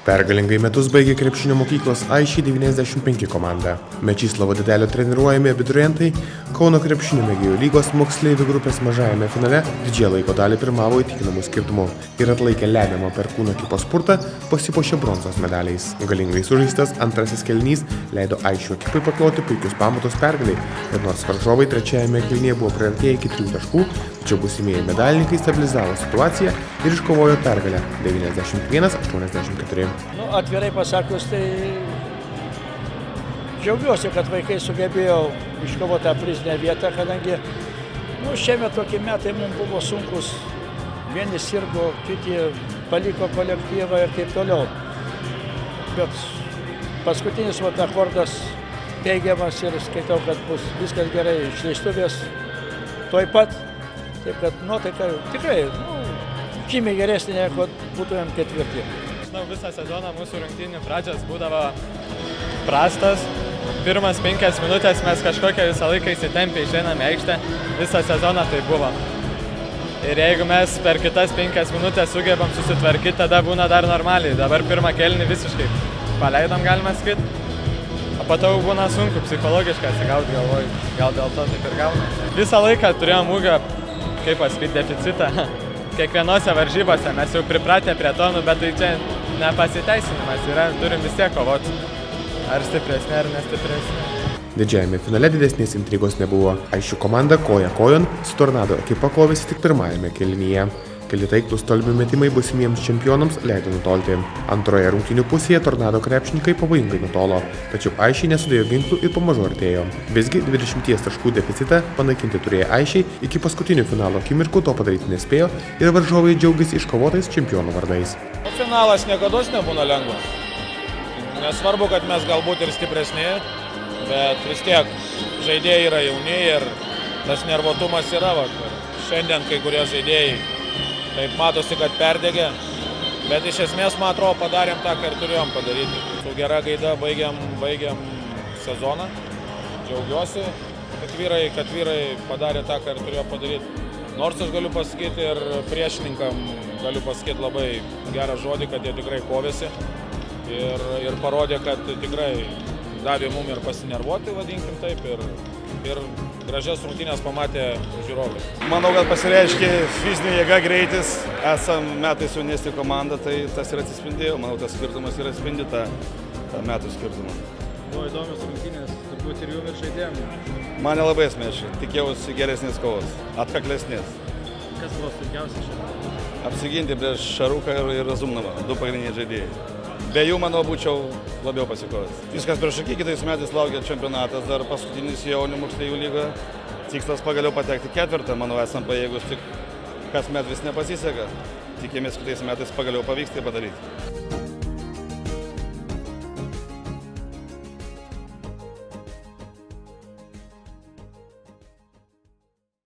Pergalingai metus baigė krepšinio mokyklos Aišiai 95 komanda. Mečislovo Didelio treniruojami abiturientai Kauno krepšinio mėgėjų lygos moksleivių grupės mažajame finale didžiąją laiko dalį pirmavo įtikinamų skirtumų ir atlaikė lemiamą Perkūno ekipos spurtą, pasipuošė bronzos medaliais. Galingai sužaistas antrasis kėlinys leido Aišių ekipai pakloti puikius pamatus pergaliai, ir nors varžovai trečiajame kėlinyje buvo priartėję iki 3 taškų, tačiau būsimieji medalininkai stabilizavo situaciją ir iškovojo pergalę 91-84. Atvirai pasakius, tai džiaugiuosi, kad vaikai sugebėjo iškovoti tą prizinę vietą, kadangi šiemet tokie metai mums buvo sunkus. Vieni sirgo, kiti paliko kolektyvą ir taip toliau. Bet paskutinis akordas teigiamas ir skaitau, kad bus viskas gerai, išleistuvės tuoj pat. Taip kad nuotaika tikrai žymiai geresnė, negu būtumėm ketvirti. Visą sezoną mūsų rungtynių pradžios būdavo prastas. Pirmas 5 minutės mes kažkokią visą laiką įsitempę išeiname aikštę. Visą sezoną tai buvo. Ir jeigu mes per kitas 5 minutės sugebam susitvarkyti, tada būna dar normaliai. Dabar pirmą kėlinį visiškai paleidom, galima sakyti. O po to būna sunku psichologiškai atsigauti, galvoju. Gal dėl to taip ir gaunasi. Visą laiką turėjom ūgio, kaip pasakyti, deficitą. Kiekvienose varžybose mes jau pripratę prie to, bet tai čia nepasiteisinimas yra, turim vis tiek kovoti. Ar stipresnė, ar nestipresnė. Didžiajame finale didesnės intrigos nebuvo. Aišių komanda koja kojon su Tornado ekipa kovėsi tik pirmajame kėlinyje. Keli taiklūs tolimi metimai būsimiems čempionams leido nutolti. Antroje rungtynių pusėje Tornado krepšininkai pavojingai nutolo, tačiau Aišiai nesudėjo ginklų ir pamažu artėjo. Visgi 20 taškų deficitą panaikinti turėjo Aišiai, iki paskutinių finalo akimirkų to padaryti nespėjo ir varžovai džiaugiasi iškovotais čempionų vardais. Finalas niekados nebūna lengvas. Nesvarbu, kad mes galbūt ir stipresni, bet vis tiek žaidėjai yra jauni ir tas nervotumas yra. Šiandien kai kurie žaidėjai taip matosi, kad perdegė, bet iš esmės, man atrodo, padarėm tą, ką ir turėjom padaryti. Su gera gaida baigiam sezoną. Džiaugiuosi, kad vyrai padarė tą, ką ir turėjo padaryti. Nors aš galiu pasakyti ir priešininkam, galiu pasakyti labai gerą žodį, kad jie tikrai kovėsi ir parodė, kad tikrai davė mum ir pasinervuoti, vadinkim taip, ir gražias rungtynės pamatė žiūrovai. Manau, kad pasireiškė fizinė jėga, greitis. Esam metais jaunesnė komanda, tai tas ir atsispindėjo. Manau, tas skirtumas ir atspindi tą metų skirtumą. Buvo įdomios rungtynės, turbūt ir jum ir žaidėjom. Mane labai asmeniškai. Tikėjausi geresnės kovos, atkaklesnės. Kas buvo sunkiausia šiandien? Apsiginti prieš Šaruką ir Razumnovą, 2 pagrindiniai žaidėjai. Be jų, manau, būčiau labiau pasikovęs. Viskas priešaky, kitais metais laukia čempionatas, dar paskutinis jaunių moksleivių lyga. Tikslas pagaliau patekti 4, manau, esam pajėgus, tik kasmet vis nepasiseka. Tikėmės, kitais metais pagaliau pavyks tai padaryti.